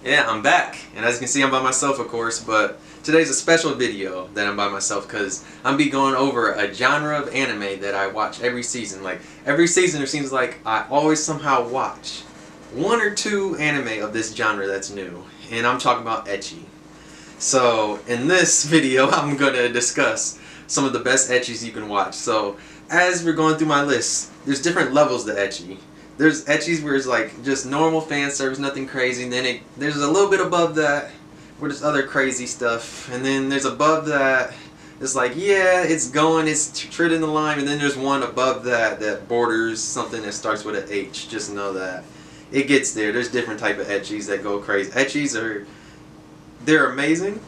Yeah, I'm back, and as you can see I'm by myself of course, but today's a special video that I'm by myself because I'm be going over a genre of anime that I watch every season. Like, every season it seems like I always somehow watch one or two anime of this genre that's new, and I'm talking about ecchi. So, in this video I'm going to discuss some of the best ecchis you can watch. So, as we're going through my list, there's different levels to ecchi. There's ecchis where it's like just normal fan service, nothing crazy, and then there's a little bit above that where there's other crazy stuff, and then there's above that it's like, yeah, it's going, it's treading the line, and then there's one above that that borders something that starts with an H. Just know that it gets there. There's different type of ecchis that go crazy. Ecchis they're amazing,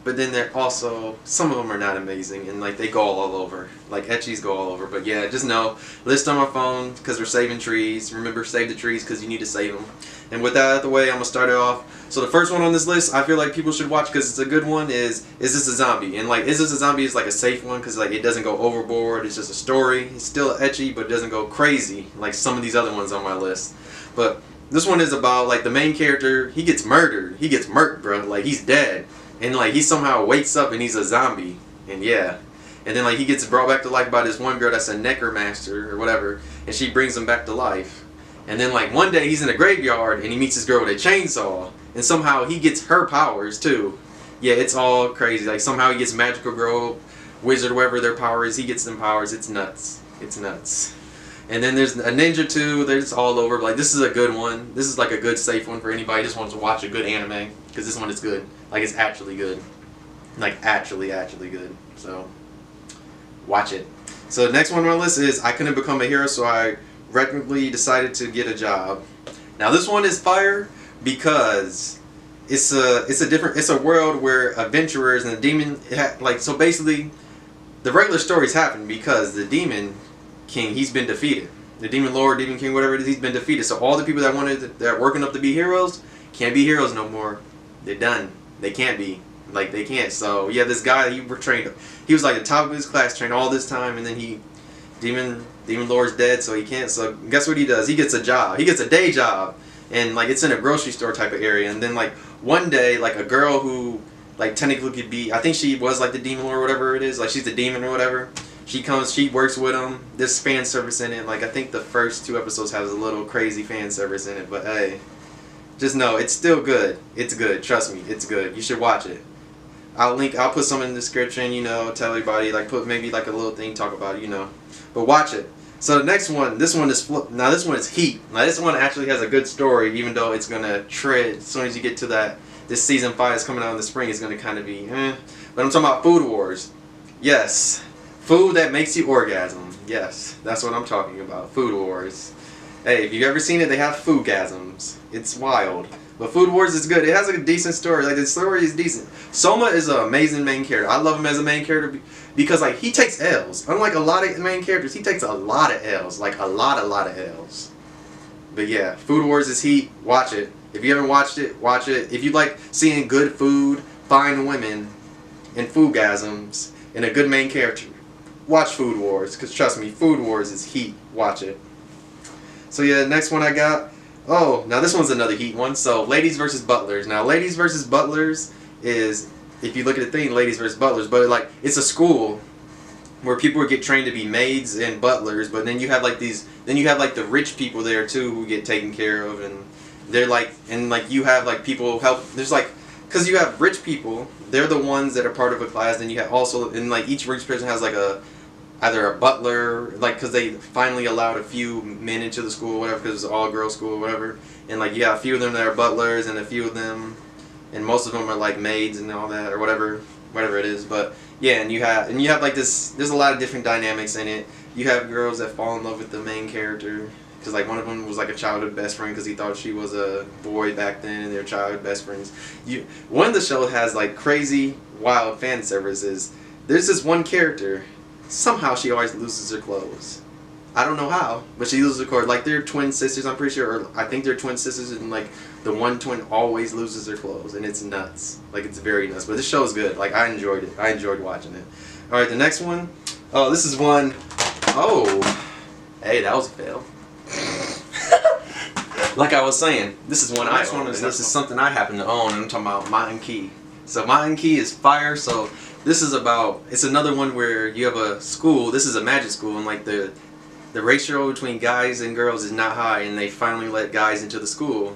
but then they're also, some of them are not amazing, and like they go all over. Like ecchis go all over. But yeah, just know, list on my phone because we're saving trees. Remember, save the trees because you need to save them. And with that out of the way, I'm gonna start it off. So the first one on this list, I feel like people should watch because it's a good one. Is This a Zombie? And like, Is This a Zombie is like a safe one because like it doesn't go overboard. It's just a story. It's still ecchi, but it doesn't go crazy like some of these other ones on my list. But this one is about like the main character. He gets murdered. He gets murked, bro. Like he's dead. And like he somehow wakes up and he's a zombie, and yeah, and then like he gets brought back to life by this one girl that's a necromancer or whatever, and she brings him back to life. And then like one day he's in a graveyard and he meets this girl with a chainsaw, and somehow he gets her powers too. Yeah, it's all crazy. Like somehow he gets magical girl, wizard, whatever their power is, he gets them powers. It's nuts. It's nuts. And then there's a ninja too. There's all over. Like this is a good one. This is like a good safe one for anybody who just wants to watch a good anime, because this one is good. Like it's actually good. Like actually good. So watch it. So the next one on my list is I couldn't become a hero, so I randomly decided to get a job. Now this one is fire because it's a world where adventurers and the demon so basically the regular stories happen because the demon king, he's been defeated. The demon lord, demon king, whatever it is, he's been defeated. So all the people that are working up to be heroes can't be heroes no more. They're done. They can't be. Like they can't. So yeah, this guy, he was like the top of his class, trained all this time, and then demon lord's dead, so he can't. So guess what he does? He gets a job. He gets a day job, and like it's in a grocery store type of area. And then like one day, like a girl who like technically could be, I think she was like the demon lord or whatever it is, like she's the demon or whatever. She comes, she works with him. There's fan service in it. Like I think the first 2 episodes has a little crazy fan service in it, but hey, just know it's still good. It's good. Trust me, it's good. You should watch it. I'll put some in the description. You know, tell everybody. Like put maybe like a little thing, talk about it. You know, but watch it. So the next one, this one is Heat. Now this one actually has a good story, even though it's gonna tread as soon as you get to that. This season 5 is coming out in the spring. It's gonna kind of be, But I'm talking about Food Wars. Yes. Food that makes you orgasm. Yes, that's what I'm talking about. Food Wars. Hey, if you've ever seen it, they have foodgasms. It's wild. But Food Wars is good. It has a decent story. Like the story is decent. Soma is an amazing main character. I love him as a main character because like he takes L's. Unlike a lot of main characters, he takes a lot of L's. Like a lot of L's. But yeah, Food Wars is heat. Watch it. If you haven't watched it, watch it. If you like seeing good food, fine women, and foodgasms, and a good main character, watch Food Wars, because trust me, Food Wars is heat. Watch it. So yeah, next one I got, now this one's another heat one. So Ladies vs. Butlers. Now Ladies vs. Butlers is, if you look at the thing, Ladies vs. Butlers, but like it's a school where people get trained to be maids and butlers, but then you have like the rich people there too who get taken care of, and they're like, and like you have like people help, there's like, because you have rich people, they're the ones that are part of a class, then you have also, and like each rich person has like either a butler, like because they finally allowed a few men into the school or whatever, because it's all girls school or whatever, and like you have a few of them that are butlers and a few of them, and most of them are like maids and all that or whatever it is. But yeah, and you have like this, there's a lot of different dynamics in it. You have girls that fall in love with the main character because like one of them was like a childhood best friend because he thought she was a boy back then, and they're childhood best friends. One of the show has like crazy wild fan services. There's this one character, somehow she always loses her clothes. I don't know how, but she loses her clothes. Like they're twin sisters, I'm pretty sure, or I think they're twin sisters, and like the one twin always loses her clothes, and it's nuts. Like it's very nuts. But this show is good. Like I enjoyed it. I enjoyed watching it. All right, the next one. Oh, this is one. Oh, hey, that was a fail. like I was saying, this is one I own, and this is something I happen to own, and I'm talking about Maken-Ki. So Maken-Ki is fire. So this is about, it's another one where you have a school. This is a magic school, and like the ratio between guys and girls is not high, and they finally let guys into the school.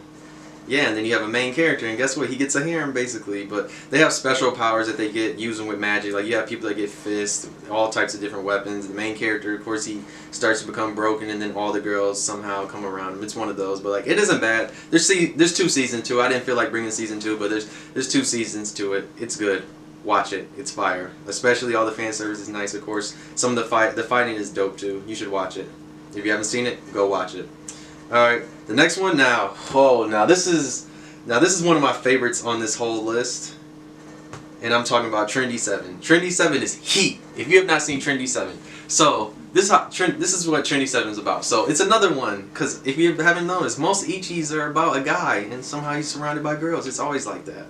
Yeah, and then you have a main character, and guess what? He gets a harem, basically. But they have special powers that they get using with magic. Like, you have people that get fists, all types of different weapons. The main character, of course, he starts to become broken, and then all the girls somehow come around him. It's one of those. But, like, it isn't bad. There's 2 seasons to it. I didn't feel like bringing season 2, but there's 2 seasons to it. It's good. Watch it. It's fire. Especially all the fan service is nice, of course. Some of the fighting is dope, too. You should watch it. If you haven't seen it, go watch it. Alright, the next one now. Oh, now this is one of my favorites on this whole list. And I'm talking about Trinity 7. Trinity 7 is heat. If you have not seen Trinity 7. So, this is what Trinity 7 is about. So, it's another one. Because if you haven't noticed, most Ecchis are about a guy. And somehow he's surrounded by girls. It's always like that.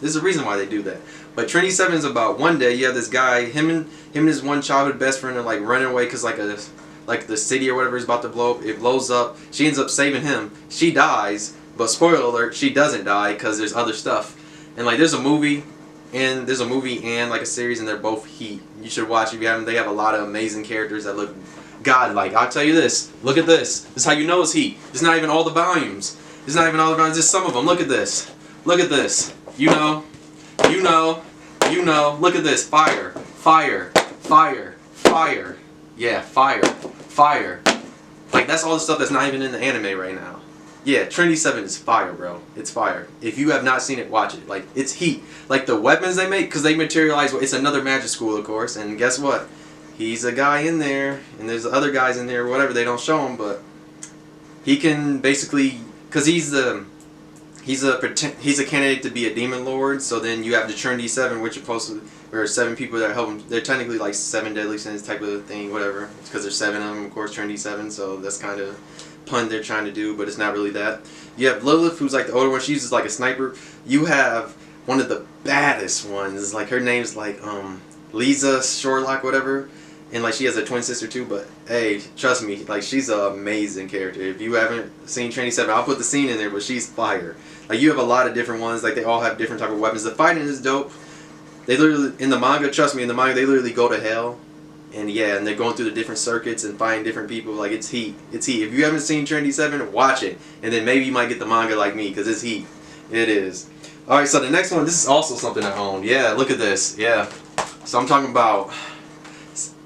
There's a reason why they do that. But Trinity 7 is about one day you have this guy, him and his one childhood best friend are like running away because like the city or whatever is about to blow up. It blows up. She ends up saving him. She dies, but spoiler alert, she doesn't die because there's other stuff. And like there's a movie and like a series, and they're both heat. You should watch it if you haven't. They have a lot of amazing characters that look godlike. I'll tell you this. Look at this. This is how you know it's heat. It's not even all the volumes. It's not even all the volumes. Just some of them. Look at this. Look at this. You know. Look at this. Fire. Fire. Fire. Fire. Yeah, fire. Fire. Like, that's all the stuff that's not even in the anime right now. Yeah, Trinity 7 is fire, bro. It's fire. If you have not seen it, watch it. Like, it's heat. Like, the weapons they make, because they materialize, it's another magic school, of course, and guess what? He's a guy in there, and there's other guys in there, whatever, they don't show him, but he can basically, because he's a candidate to be a demon lord, so then you have the Trinity 7, which are supposed to, there are 7 people that help him. They're technically like 7 deadly sins type of thing, whatever. It's because there's 7 of them, of course, Trinity 7, so that's kind of pun they're trying to do, but it's not really that. You have Lilith, who's like the older one. She uses like a sniper. You have one of the baddest ones. Like, her name's like Lisa Shorelock, whatever. And like, she has a twin sister too, but hey, trust me, like, she's an amazing character. If you haven't seen Trinity 7, I'll put the scene in there, but she's fire. Like, you have a lot of different ones. Like, they all have different type of weapons. The fighting is dope. They literally, in the manga, trust me, in the manga, they literally go to hell. And yeah, and they're going through the different circuits and fighting different people. Like, it's heat. It's heat. If you haven't seen Trinity 7, watch it. And then maybe you might get the manga like me, because it's heat. It is. Alright, so the next one, this is also something I own. Yeah, look at this. Yeah. So I'm talking about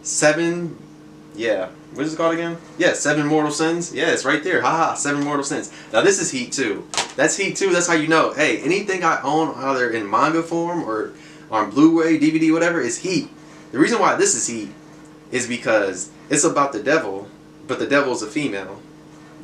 7, yeah. What is it called again? Yeah, 7 Mortal Sins. Yeah, it's right there. Haha, 7 Mortal Sins. Now, this is heat, too. That's heat, too. That's how you know. Hey, anything I own, either in manga form or on Blu-ray, DVD, whatever, is heat. The reason why this is heat is because it's about the devil, but the devil is a female.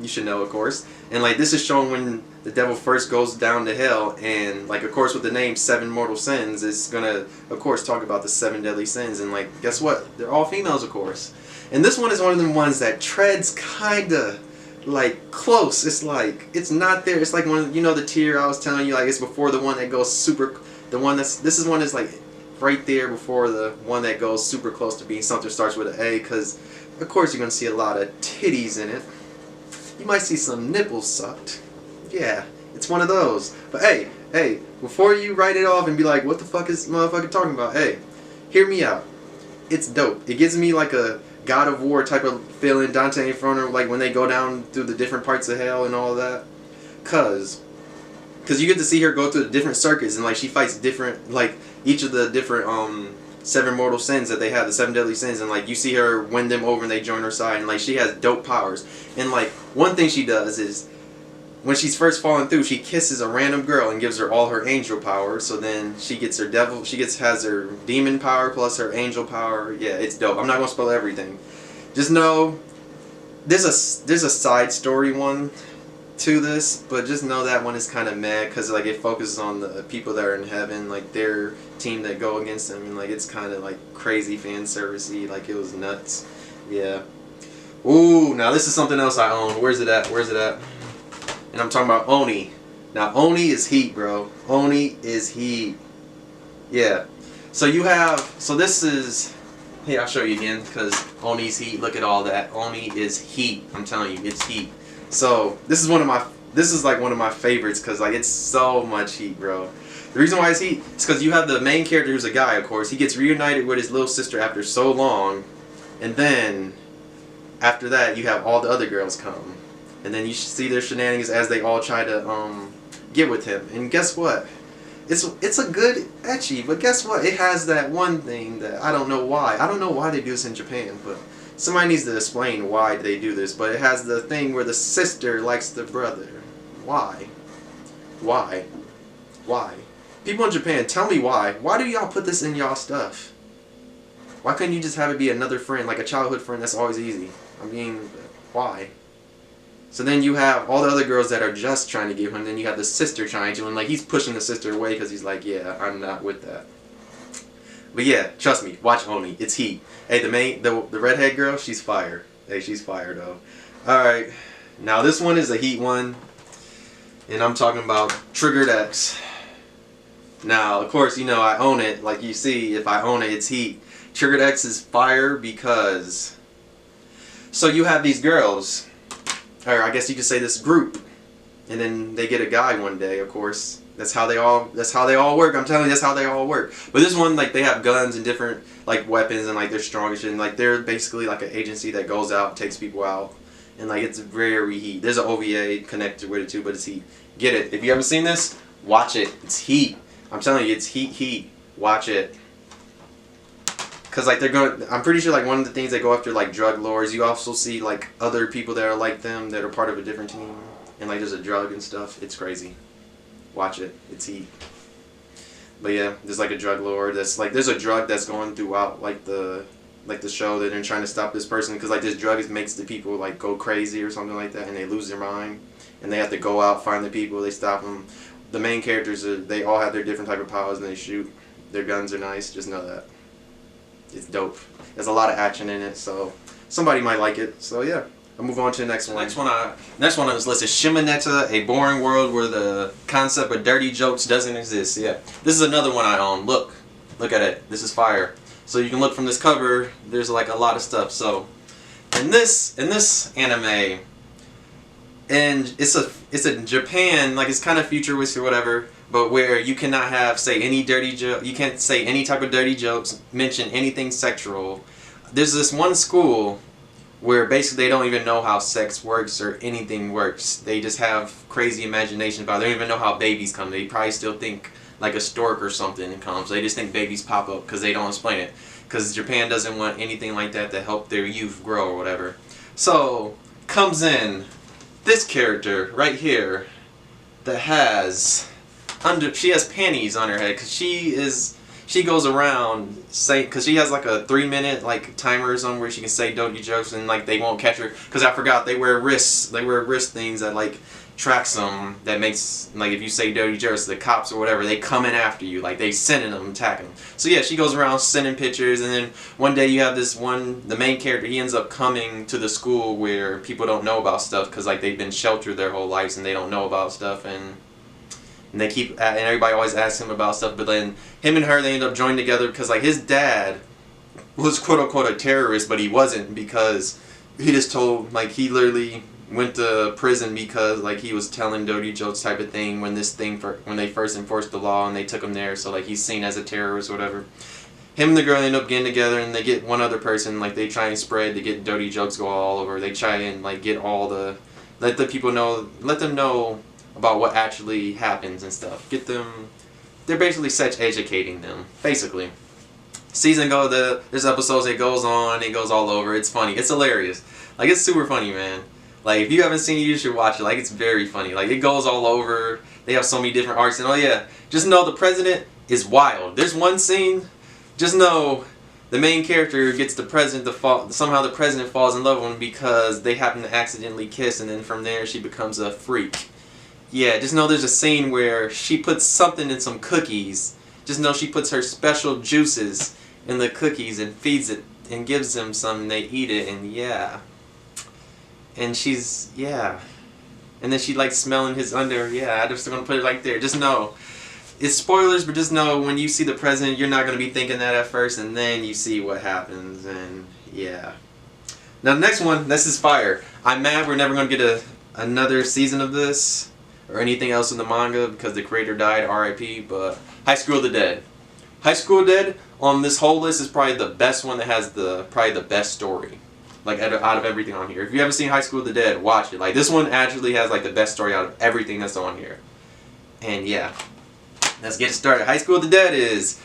You should know, of course. And like, this is shown when the devil first goes down to hell, and like, of course, with the name 7 Mortal Sins, it's gonna, of course, talk about the 7 deadly sins. And like, guess what? They're all females, of course. And this one is one of them ones that treads kinda like close. It's like, it's not there. It's like one, you know, the tier I was telling you, like, it's before the one that goes super, the one that's, this is one that's like right there before the one that goes super close to being something starts with an A, because of course you're gonna see a lot of titties in it. You might see some nipples sucked. Yeah, it's one of those. But hey, before you write it off and be like, what the fuck is motherfucker talking about? Hey, hear me out. It's dope. It gives me like a God of War type of feeling, Dante Inferno, like when they go down through the different parts of hell and all that. Cause you get to see her go through the different circuits, and like, she fights different, like, each of the different 7 mortal sins that they have, the 7 deadly sins, and like, you see her win them over and they join her side, and like, she has dope powers. And like, one thing she does is, when she's first falling through, she kisses a random girl and gives her all her angel power. So then she gets her devil, has her demon power plus her angel power. Yeah, it's dope. I'm not gonna spoil everything. Just know there's a side story one to this, but just know that one is kind of mad, because like, it focuses on the people that are in heaven, like their team that go against them, and like, it's kind of like crazy fan servicey. Like, it was nuts. Yeah. Ooh, now this is something else I own. Where's it at? Where's it at? And I'm talking about Oni. Now, Oni is heat, bro. Oni is heat. Yeah. So you have, so this is, here, I'll show you again, because Oni's heat. Look at all that. Oni is heat. I'm telling you, it's heat. So this is one of my This is like one of my favorites because like it's so much heat, bro. The reason why it's heat is because you have the main character who's a guy, of course. He gets reunited with his little sister after so long, and then after that you have all the other girls come, and then you see their shenanigans as they all try to get with him. And guess what? It's a good ecchi, but guess what? It has that one thing that I don't know why. I don't know why they do this in Japan, but somebody needs to explain why they do this. But it has the thing where the sister likes the brother. Why? Why? Why? People in Japan, tell me why. Why do y'all put this in y'all stuff? Why couldn't you just have it be another friend, like a childhood friend? That's always easy. I mean, why? So then you have all the other girls that are just trying to give him, then you have the sister trying to, and like he's pushing the sister away because he's like, yeah, I'm not with that. But yeah, trust me, watch Oni. It's heat. Hey, the redhead girl, she's fire. Hey, she's fire though. Alright, now this one is a heat one, and I'm talking about Triggered X. Now, of course, you know I own it. Like you see, if I own it, it's heat. Triggered X is fire because... So you have these girls, or I guess you could say this group, and then they get a guy one day, of course. That's how they all work. I'm telling you, that's how they all work. But this one, like, they have guns and different, like, weapons, and, like, they're strong and shit. And, like, they're basically, like, an agency that goes out, takes people out. And, like, it's very heat. There's an OVA connected with it, too, but it's heat. Get it. If you haven't seen this, watch it. It's heat. I'm telling you, it's heat. Watch it. Because, like, they're going... I'm pretty sure, like, one of the things they go after, like, drug lords. You also see, like, other people that are like them that are part of a different team. And, like, there's a drug and stuff. It's crazy. Watch it. It's heat. But yeah, there's like a drug lord that's like, there's a drug that's going throughout like the show that they're trying to stop this person because like this drug makes the people like go crazy or something like that, and they lose their mind and they have to go out, find the people, they stop them. The main characters they all have their different type of powers and they shoot. Their guns are nice. Just know that. It's dope. There's a lot of action in it, so somebody might like it. So yeah. I'll move on to the next one. Next one on this list is Shimoneta, a boring world where the concept of dirty jokes doesn't exist. Yeah, this is another one I own. Look at it. This is fire. So you can look from this cover. There's like a lot of stuff. So in this anime, and it's in Japan, like it's kind of futuristic or whatever, but where you cannot say any dirty joke. You can't say any type of dirty jokes. Mention anything sexual. There's this one school where basically they don't even know how sex works or anything works. They just have crazy imagination about it. They don't even know how babies come. They probably still think like a stork or something comes. They just think babies pop up because they don't explain it. Because Japan doesn't want anything like that to help their youth grow or whatever. So, comes in this character right here that has, she has panties on her head because she goes around saying, because she has like a 3-minute like timer or something where she can say dirty jokes and like they won't catch her. Because I forgot, they wear wrist things that like tracks them, that makes, like if you say dirty jokes, the cops or whatever, they come in after you, like they sending them, attacking them. So yeah, she goes around sending pictures, and then one day you have the main character, he ends up coming to the school where people don't know about stuff because like they've been sheltered their whole lives and they don't know about stuff, and and everybody always asks him about stuff, but then him and her, they end up joining together because like his dad was quote unquote a terrorist, but he wasn't, because he just told, like he literally went to prison because like he was telling dirty jokes type of thing when they first enforced the law and they took him there, so like he's seen as a terrorist or whatever. Him and the girl end up getting together and they get one other person, like they try and spread to get dirty jokes go all over. They try and like get let them know about what actually happens and stuff. They're basically sex educating them, basically. There's episodes, it goes on, it goes all over, it's funny, it's hilarious. Like, it's super funny, man. Like, if you haven't seen it, you should watch it. Like, it's very funny. Like, it goes all over, they have so many different arcs, and oh yeah, just know the president is wild. There's one scene, just know the main character gets the president to fall, somehow the president falls in love with him because they happen to accidentally kiss, and then from there she becomes a freak. Yeah, just know there's a scene where she puts something in some cookies. Just know she puts her special juices in the cookies and feeds it and gives them some and they eat it, and yeah. And and then she likes smelling his under. Yeah, I'm just gonna put it right there. Just know, it's spoilers, but just know when you see the president, you're not gonna be thinking that at first, and then you see what happens, and yeah. Now the next one, this is fire. I'm mad we're never gonna get another season of this or anything else in the manga because the creator died, R.I.P. But High School of the Dead. High School of the Dead on this whole list is probably the best one that has probably the best story. Like out of everything on here. If you haven't seen High School of the Dead, watch it. Like this one actually has like the best story out of everything that's on here. And yeah, let's get started. High School of the Dead is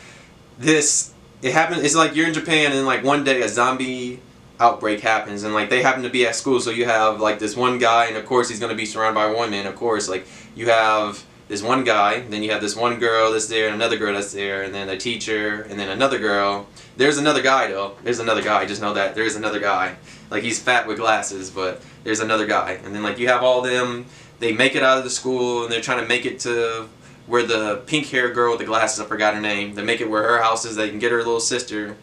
this. It happens. It's like you're in Japan and like one day a zombie outbreak happens and like they happen to be at school. So you have like this one guy and of course he's gonna be surrounded by women. Of course, like you have this one guy, then you have this one girl that's there and another girl that's there and then a teacher and then another girl. There's another guy though. There's another guy. Just know that there's another guy. Like he's fat with glasses, but there's another guy. And then like you have all them. They make it out of the school and they're trying to make it to where the pink hair girl with the glasses, I forgot her name. They make it where her house is. They can get her little sister.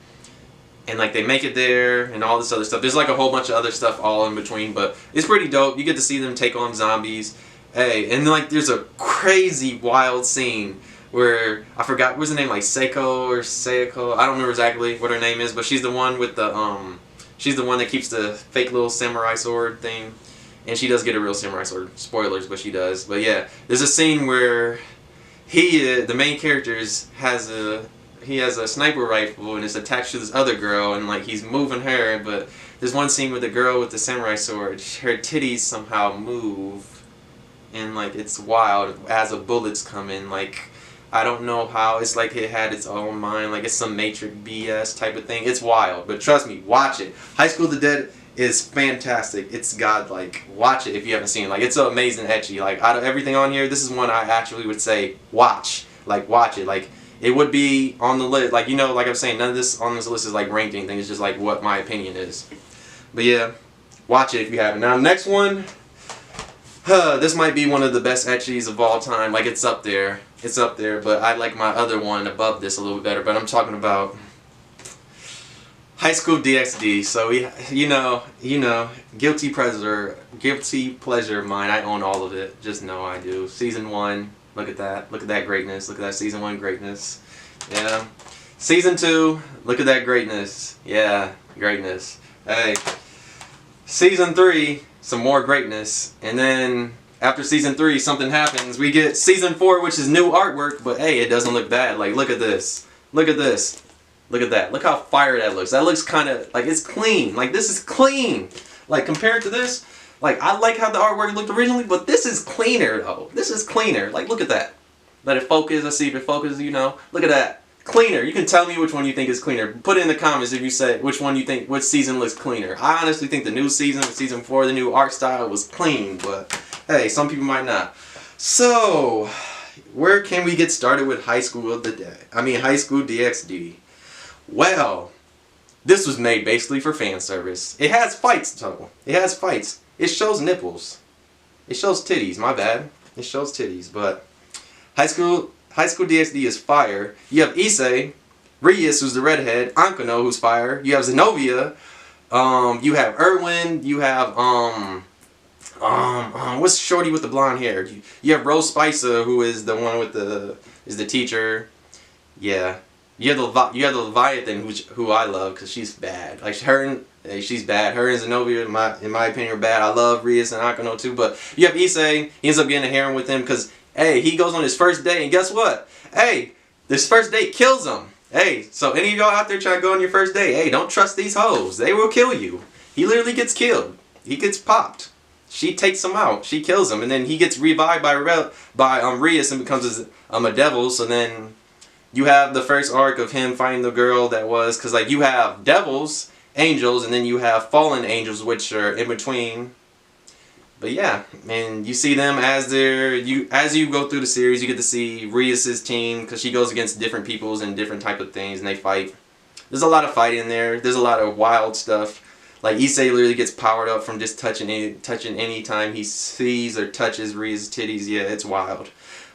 And like they make it there and all this other stuff. There's like a whole bunch of other stuff all in between, but it's pretty dope. You get to see them take on zombies. Hey, and then like there's a crazy wild scene where I forgot what's the name, like Seiko or Seiko. I don't remember exactly what her name is, but she's the one with the she's the one that keeps the fake little samurai sword thing. And she does get a real samurai sword. Spoilers, but she does. But yeah, there's a scene where the main character has a sniper rifle and it's attached to this other girl and like he's moving her, but there's one scene with the girl with the samurai sword, her titties somehow move and like it's wild as the bullets come in. Like I don't know how, it's like it had its own mind, like it's some Matrix BS type of thing. It's wild, but trust me, watch it. High School of the Dead is fantastic. It's godlike. Watch it if you haven't seen it. Like it's an amazing ecchi. Like out of everything on here, this is one I actually would say watch. Like watch it. Like it would be on the list. Like you know, like I'm saying, none of this on this list is like ranked anything. It's just like what my opinion is. But yeah, watch it if you haven't. Now next one, this might be one of the best ecchis of all time. Like it's up there. It's up there. But I like my other one above this a little bit better. But I'm talking about High School DxD. So you know, guilty pleasure of mine. I own all of it. Just know I do. Season 1. Look at that. Look at that greatness. Look at that season 1 greatness. Yeah. Season 2. Look at that greatness. Yeah, greatness. Hey. Season 3. Some more greatness. And then after season 3, something happens. We get season 4, which is new artwork. But hey, it doesn't look bad. Like look at this. Look at this. Look at that. Look how fire that looks. That looks kind of like it's clean. Like this is clean. Like compared to this, like I like how the artwork looked originally, but this is cleaner though. This is cleaner. Like look at that. Let it focus. Let's see if it focuses, you know. Look at that. Cleaner. You can tell me which one you think is cleaner. Put it in the comments if you say which one you think, which season looks cleaner. I honestly think the new season, season 4, the new art style was clean, but hey, some people might not. So, where can we get started with High School of the Dead? I mean, High School DxD. Well, this was made basically for fan service. It has fights though. It has fights. It shows nipples. It shows titties, my bad. It shows titties, but High School DxD is fire. You have Issei, Rias, who's the redhead, Ankano, who's fire. You have Zenobia, you have Erwin, you have what's Shorty with the blonde hair? You have Rose Spicer, who is the one with the teacher. Yeah. You have the Leviathan, who I love because she's bad. Like she's bad. Her and Zenobia, in my opinion, are bad. I love Rias and Akano too. But you have Issei. He ends up getting a harem with him because hey, he goes on his first date and guess what? Hey, this first date kills him. Hey, so any of y'all out there trying to go on your first date, hey, don't trust these hoes. They will kill you. He literally gets killed. He gets popped. She takes him out. She kills him, and then he gets revived by Rias and becomes a devil. So then you have the first arc of him finding the girl that was, because like you have devils, angels, and then you have fallen angels, which are in between. But yeah, and you see them as you go through the series, you get to see Rias's team because she goes against different peoples and different type of things, and they fight. There's a lot of fighting there. There's a lot of wild stuff. Like Issei literally gets powered up from just touching any time he sees or touches Rias's titties. Yeah, it's wild.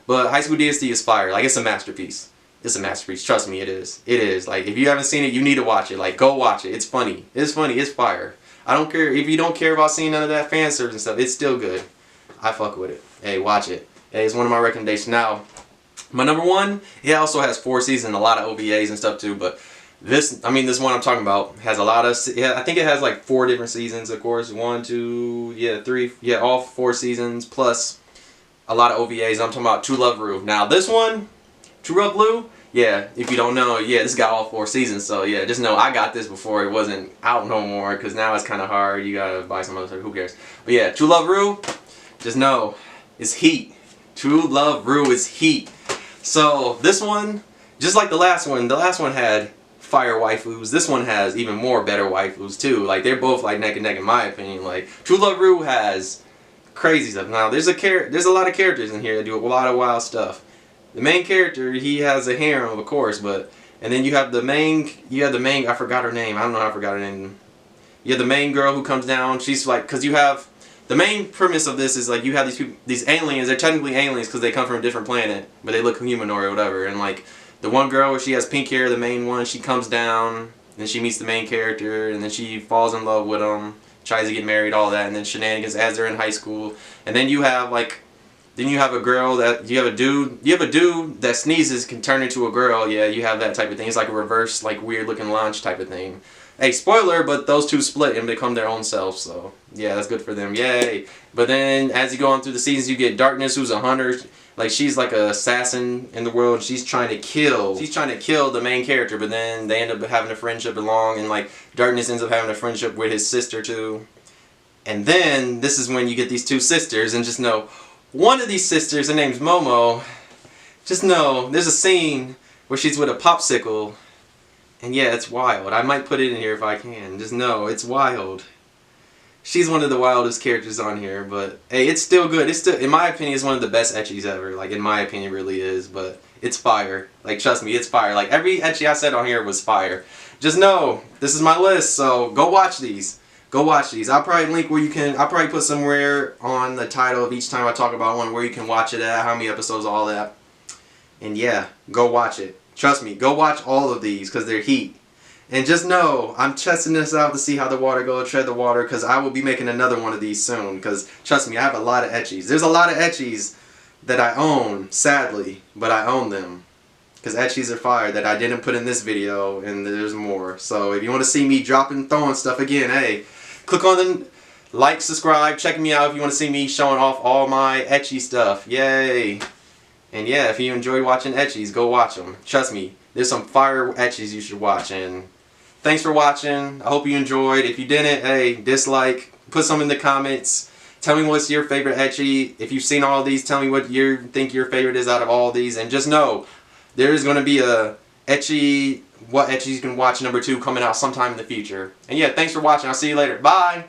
But High School DxD is fire. Like it's a masterpiece. It's a masterpiece. Trust me, it is. It is. Like if you haven't seen it, you need to watch it. Like go watch it. It's funny. It's funny. It's fire. I don't care if you don't care about seeing none of that fan service and stuff. It's still good. I fuck with it. Hey, watch it. Hey, it's one of my recommendations. Now, my number 1, it also has 4 seasons and a lot of OVAs and stuff too. But This one I'm talking about has a lot of, yeah, I think it has like 4 different seasons, of course. 1, 2, yeah, 3, yeah, all 4 seasons, plus a lot of OVAs. I'm talking about True Love Rue. Now this one, True Love Blue, yeah, if you don't know, yeah, this got all 4 seasons, so yeah, just know I got this before it wasn't out no more, because now it's kind of hard, you gotta buy some other stuff, who cares. But yeah, True Love Rue, just know, it's heat. True Love Rue is heat. So this one, just like the last one had fire waifus, this one has even more better waifus too. Like, they're both like neck and neck in my opinion. Like, True Love Rue has crazy stuff. Now there's a lot of characters in here that do a lot of wild stuff. The main character, he has a harem, of course, but and then you have the main, I forgot her name. I don't know how I forgot her name. You have the main girl who comes down. She's like, because you have the main premise of this is like you have these people, these aliens. They're technically aliens because they come from a different planet, but they look humanoid or whatever. And like the one girl, she has pink hair. The main one, she comes down, and she meets the main character, and then she falls in love with him, tries to get married, all that, and then shenanigans as they're in high school. And then you have like. Then you have a girl that, you have a dude that sneezes can turn into a girl. Yeah, you have that type of thing. It's like a reverse, like weird looking launch type of thing. Hey, spoiler, but those two split and become their own selves, so yeah, that's good for them. Yay. But then as you go on through the seasons, you get Darkness, who's a hunter. Like, she's like an assassin in the world. She's trying to kill the main character, but then they end up having a friendship along, and like Darkness ends up having a friendship with his sister too. And then this is when you get these 2 sisters, and just know one of these sisters, her name's Momo, just know there's a scene where she's with a popsicle, and yeah, it's wild. I might put it in here if I can. Just know, it's wild. She's one of the wildest characters on here, but hey, it's still good. It's still, in my opinion, it's one of the best ecchis ever. Like, in my opinion, it really is, but it's fire. Like, trust me, it's fire. Like, every ecchi I said on here was fire. Just know, this is my list, so go watch these. Go watch these. I'll probably link where you can, I'll probably put somewhere on the title of each time I talk about one where you can watch it at, how many episodes, all that. And yeah, go watch it. Trust me, go watch all of these because they're heat. And just know, I'm testing this out to see how the water goes, tread the water, because I will be making another one of these soon. Because trust me, I have a lot of ecchis. There's a lot of ecchis that I own, sadly, but I own them. Because ecchis are fire that I didn't put in this video, and there's more. So if you want to see me throwing stuff again, hey, click on the like, subscribe, check me out if you want to see me showing off all my ecchi stuff. Yay! And yeah, if you enjoy watching ecchis, go watch them. Trust me, there's some fire ecchis you should watch. And thanks for watching. I hope you enjoyed. If you didn't, hey, dislike, put some in the comments. Tell me what's your favorite ecchi. If you've seen all of these, tell me what you think your favorite is out of all of these. And just know, there is going to be a ecchi, what ecchis you can watch #2 coming out sometime in the future. And yeah, thanks for watching. I'll see you later. Bye!